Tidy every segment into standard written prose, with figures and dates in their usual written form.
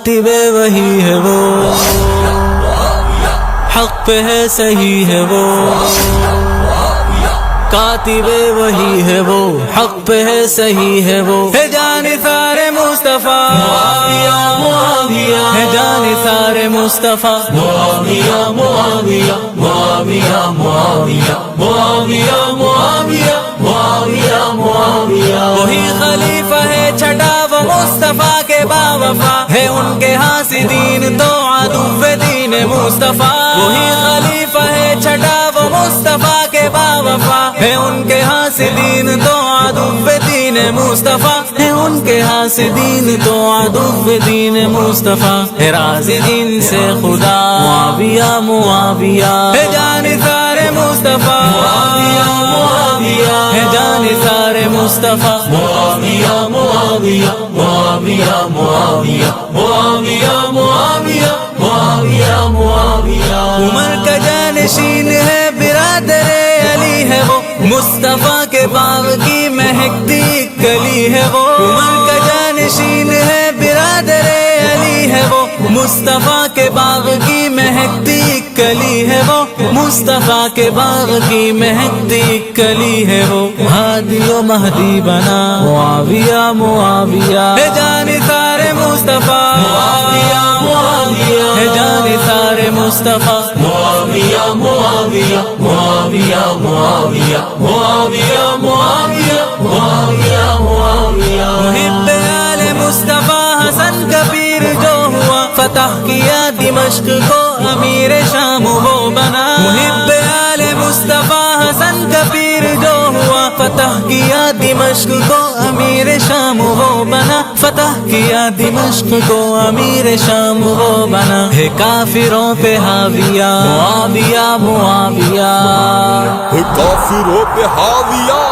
کاتب وہی ہے وہ، حق پہ ہے صحیح ہے وہ، کاتب وہی ہے وہ، حق پہ ہے صحیح ہے وہ، ہے جانثار مصطفیٰ معاویہ، ہے جانثار مصطفیٰ معاویہ معاویہ معاویہ معاویہ معاویہ معاویہ معاویہ معاویہ، وہی خلیفہ ہے چھٹا وہ مصطفیٰ کے باوفا، ہے ان کے حاسدین تو عدو دین مصطفیٰ، وہی خلیفہ ہے چھٹا وہ مصطفیٰ کے باوفا، ہے ان کے حاسدین تو عدو دین مصطفیٰ، ہے ان کے حاسدین تو عدو دین مصطفیٰ، ہے راضی دین سے خدا معاویہ معاویہ، ہے جانثار مصطفیٰ معاویہ معاویہ، ہے جانثار مصطفیٰ معاویہ معاویہ معاویہ معاویہ معاویہ معاویہ معاویہ معاویہ، عمر کا جانشین ہے برادر علی ہے وہ، مصطفیٰ کے باغ کی مہکتی کلی ہے وہ، عمر کا جانشین ہے برادر علی ہے وہ، مصطفیٰ کے باغ کی مہکتی کلی ہے وہ، مصطفیٰ کے باغ کی مہکتی کلی ہے وہ، ہادی و مہدی بنا معاویہ معاویہ، ہے جانثار مصطفیٰ معاویہ معاویہ، ہے جانثار مصطفیٰ معاویہ معاویہ معاویہ معاویہ معاویہ معاویہ معاویہ معاویہ، محب آل مصطفیٰ حسن کا پیر جو ہوا، فتح کیا دمشق کو امیر شام وہ بنا، محب آل مصطفیٰ حسن کا پیر جو ہوا، فتح کیا دمشق کو امیر شام وہ بنا، فتح کیا دمشق کو امیر شام وہ بنا، ہے کافروں پہ حاویہ معاویہ معاویہ، ہے کافروں پہ حاویہ،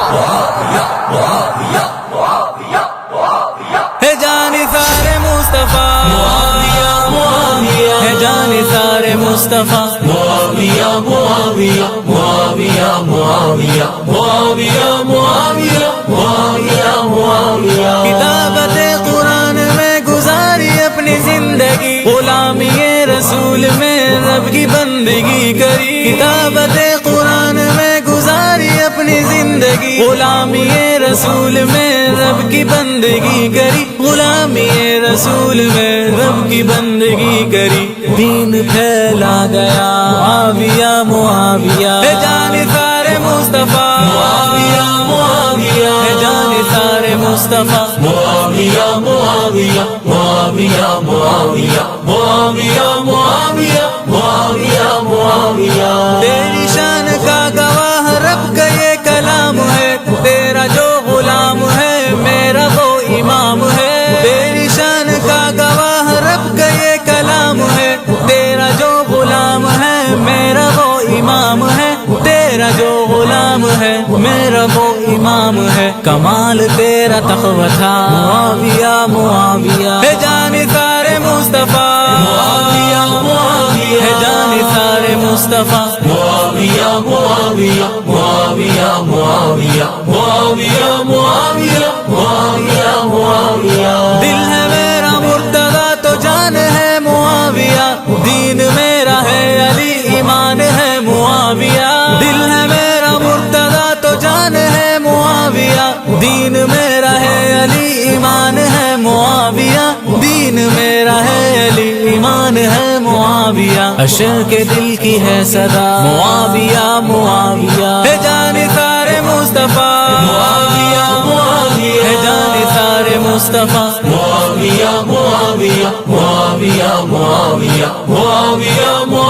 ہے جانثار مصطفیٰ معاویہ معاویہ، ہے جانثار مصطفیٰ معاویہ معاویہ معاویہ معاویہ معاویہ معاویہ معاویہ معاویہ، کتابت قرآن میں گزاری اپنی زندگی، غلامی رسول میں رب کی بندگی کری، کتابت قرآن میں گزاری اپنی زندگی، غلامی رسول میں رب کی بندگی کری، غلامی رسول میں رب کی بندگی کری، دین پھیلا گیا معاویہ معاویہ، ہے جانثار مصطفیٰ معاویہ معاویہ، ہے جانثار مصطفیٰ معاویہ معاویہ معاویہ معاویہ معاویہ معاویہ معاویہ معاویہ، تیری شان کا گواہ رب کا یہ کلام ہے، تیرا جو غلام ہے میرا وہ امام ہے، تیری شان کا گواہ رب کا یہ کلام ہے، تیرا جو غلام ہے میرا وہ امام ہے، تیرا جو غلام ہے میرا وہ امام ہے، کمال تیرا تقویٰ تھا معاویہ معاویہ، ہے جانثار مصطفیٰ معاویہ معاویہ، ہے جانثار مصطفیٰ معاویہ معاویہ معاویہ معاویہ معاویہ معاویہ معاویہ معاویہ، دل ہے میرا مرتضیٰ تو جان ہے معاویہ، دین میرا ہے علی ایمان ہے معاویہ، دل ہے میرا مرتضیٰ تو جان ہے معاویہ، دین میرا ہے علی ایمان ہے معاویہ، دین میرا ہے علی ایمان ہے معاویہ، عشق کے دل کی ہے صدا معاویہ معاویہ، ہے جانثار مصطفیٰ معاویہ معاویہ، ہے جانثار مصطفیٰ معاویہ معاویہ معاویہ معاویہ معاویہ معاویہ